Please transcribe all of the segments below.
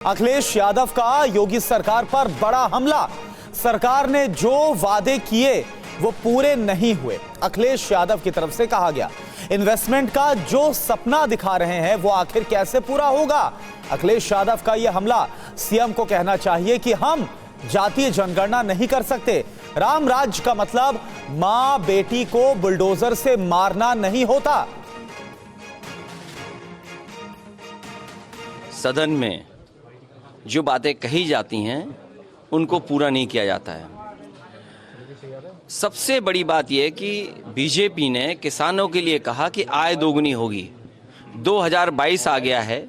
अखिलेश यादव का योगी सरकार पर बड़ा हमला। सरकार ने जो वादे किए वो पूरे नहीं हुए। अखिलेश यादव की तरफ से कहा गया इन्वेस्टमेंट का जो सपना दिखा रहे हैं वो आखिर कैसे पूरा होगा। अखिलेश यादव का यह हमला, सीएम को कहना चाहिए कि हम जातीय जनगणना नहीं कर सकते। राम राज्य का मतलब मां बेटी को बुलडोजर से मारना नहीं होता। सदन में जो बातें कही जाती हैं उनको पूरा नहीं किया जाता है। सबसे बड़ी बात यह कि बीजेपी ने किसानों के लिए कहा कि आय दोगुनी होगी। 2022 आ गया है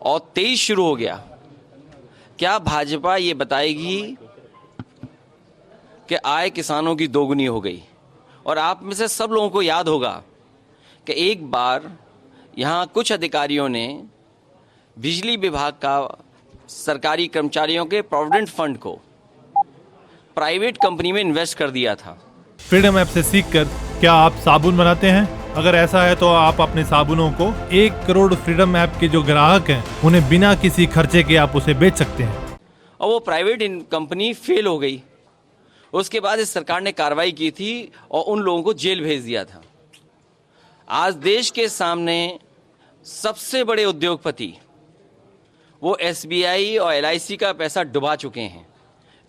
और 23 शुरू हो गया। क्या भाजपा ये बताएगी कि आय किसानों की दोगुनी हो गई? और आप में से सब लोगों को याद होगा कि एक बार यहाँ कुछ अधिकारियों ने बिजली विभाग का सरकारी कर्मचारियों के प्रोविडेंट फंड को प्राइवेट कंपनी में इन्वेस्ट कर दिया था। फ्रीडम ऐप से सीखकर क्या आप साबुन बनाते हैं? अगर ऐसा है तो आप अपने साबुनों को 1 करोड़ फ्रीडम ऐप के जो ग्राहक हैं उन्हें बिना किसी खर्चे के आप उसे बेच सकते हैं। और वो प्राइवेट कंपनी फेल हो गई। उसके बाद इस सरकार ने कार्रवाई की थी और उन लोगों को जेल भेज दिया था। आज देश के सामने सबसे बड़े उद्योगपति वो SBI और LIC का पैसा डुबा चुके हैं।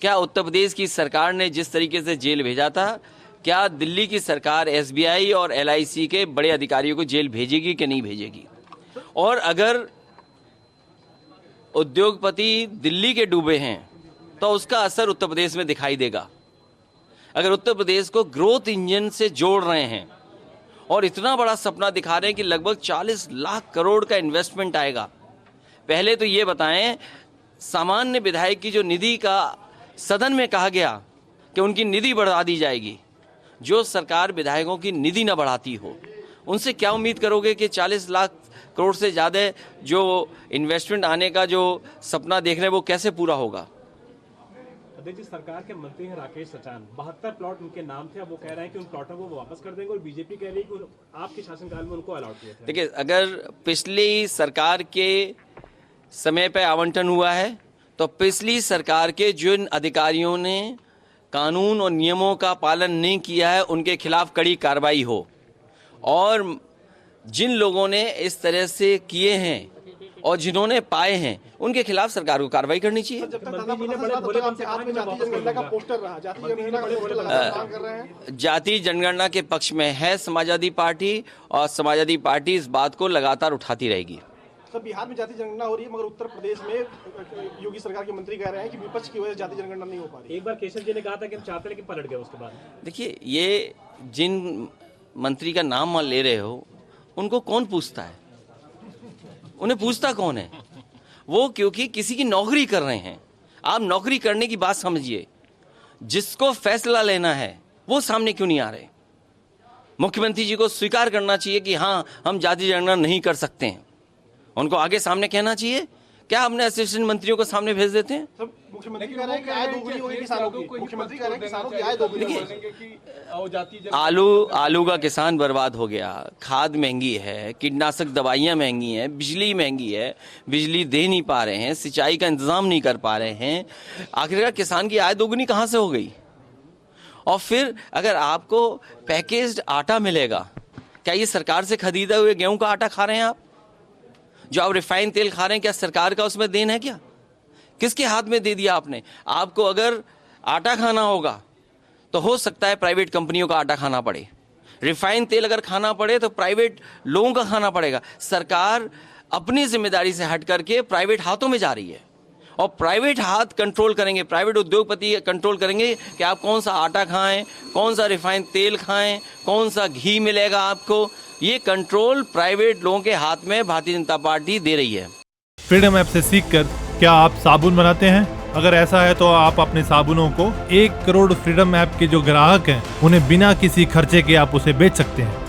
क्या उत्तर प्रदेश की सरकार ने जिस तरीके से जेल भेजा था, क्या दिल्ली की सरकार SBI और LIC के बड़े अधिकारियों को जेल भेजेगी कि नहीं भेजेगी? और अगर उद्योगपति दिल्ली के डूबे हैं तो उसका असर उत्तर प्रदेश में दिखाई देगा। अगर उत्तर प्रदेश को ग्रोथ इंजन से जोड़ रहे हैं और इतना बड़ा सपना दिखा रहे हैं कि लगभग 40 लाख करोड़ का इन्वेस्टमेंट आएगा, पहले तो ये बताएं, सामान्य विधायक की जो निधि का सदन में कहा गया कि उनकी निधि बढ़ा दी जाएगी। जो सरकार विधायकों की निधि न बढ़ाती हो, उनसे क्या उम्मीद करोगे कि 40 लाख करोड़ से ज़्यादा जो इन्वेस्टमेंट आने का जो सपना देख रहे हैं वो कैसे पूरा होगा? अध्यक्ष जी, सरकार के मंत्री हैं राकेश सचान, 72 प्लॉट उनके नाम थे। अब वो कह रहे हैं कि उन प्लॉटों को वापस कर देंगे और बीजेपी कह रही है कि आपके शासनकाल में उनको अलाउड किया था। देखिए, अगर पिछली सरकार के समय पे आवंटन हुआ है तो पिछली सरकार के जिन अधिकारियों ने कानून और नियमों का पालन नहीं किया है उनके खिलाफ कड़ी कार्रवाई हो, और जिन लोगों ने इस तरह से किए हैं और जिन्होंने पाए हैं उनके खिलाफ सरकार को कार्रवाई करनी चाहिए। जाति जनगणना के पक्ष में है समाजवादी पार्टी, और समाजवादी पार्टी इस बात को लगातार उठाती रहेगी। सर, बिहार में जाति जनगणना हो रही है मगर उत्तर प्रदेश में योगी सरकार के मंत्री कह रहे हैं कि विपक्ष की वजह से जाति जनगणना नहीं हो पा रही। एक बार केशव जी ने कहा था कि हम चाहते लेकिन पलट गए उसके बाद। देखिए, ये जिन मंत्री का नाम ले रहे हो उनको कौन पूछता है? उन्हें पूछता कौन है? वो क्योंकि किसी की नौकरी कर रहे हैं। आप नौकरी करने की बात समझिए। जिसको फैसला लेना है वो सामने क्यों नहीं आ रहे? मुख्यमंत्री जी को स्वीकार करना चाहिए कि हाँ, हम जाति जनगणना नहीं कर सकते हैं। उनको आगे सामने कहना चाहिए। क्या अपने असिस्टेंट मंत्रियों को सामने भेज देते हैं? मुख्यमंत्री कह रहे हैं कि आय दोगुनी होगी किसानों की। मुख्यमंत्री कह रहे हैं किसानों की आय दोगुनी होगी। आलू का किसान बर्बाद हो गया, खाद महंगी है, कीटनाशक दवाइयाँ महंगी हैं, बिजली महंगी है, बिजली दे नहीं पा रहे हैं, सिंचाई का इंतजाम नहीं कर पा रहे हैं। आखिरकार किसान की आय दोगुनी कहाँ से हो गई? और फिर अगर आपको पैकेज्ड आटा मिलेगा, क्या ये सरकार से खरीदा हुए गेहूं का आटा खा रहे हैं आप? जो आप रिफाइंड तेल खा रहे हैं, क्या सरकार का उसमें देन है? क्या किसके हाथ में दे दिया आपने? आपको अगर आटा खाना होगा तो हो सकता है प्राइवेट कंपनियों का आटा खाना पड़े। रिफाइंड तेल अगर खाना पड़े तो प्राइवेट लोगों का खाना पड़ेगा। सरकार अपनी जिम्मेदारी से हट करके प्राइवेट हाथों में जा रही है, और प्राइवेट हाथ कंट्रोल करेंगे, प्राइवेट उद्योगपति कंट्रोल करेंगे कि आप कौन सा आटा खाएं, कौन सा रिफाइंड तेल खाएं, कौन सा घी मिलेगा आपको। ये कंट्रोल प्राइवेट लोगों के हाथ में भारतीय जनता पार्टी दे रही है। फ्रीडम ऐप से सीखकर क्या आप साबुन बनाते हैं? अगर ऐसा है तो आप अपने साबुनों को 1 करोड़ फ्रीडम ऐप के जो ग्राहक हैं उन्हें बिना किसी खर्चे के आप उसे बेच सकते हैं।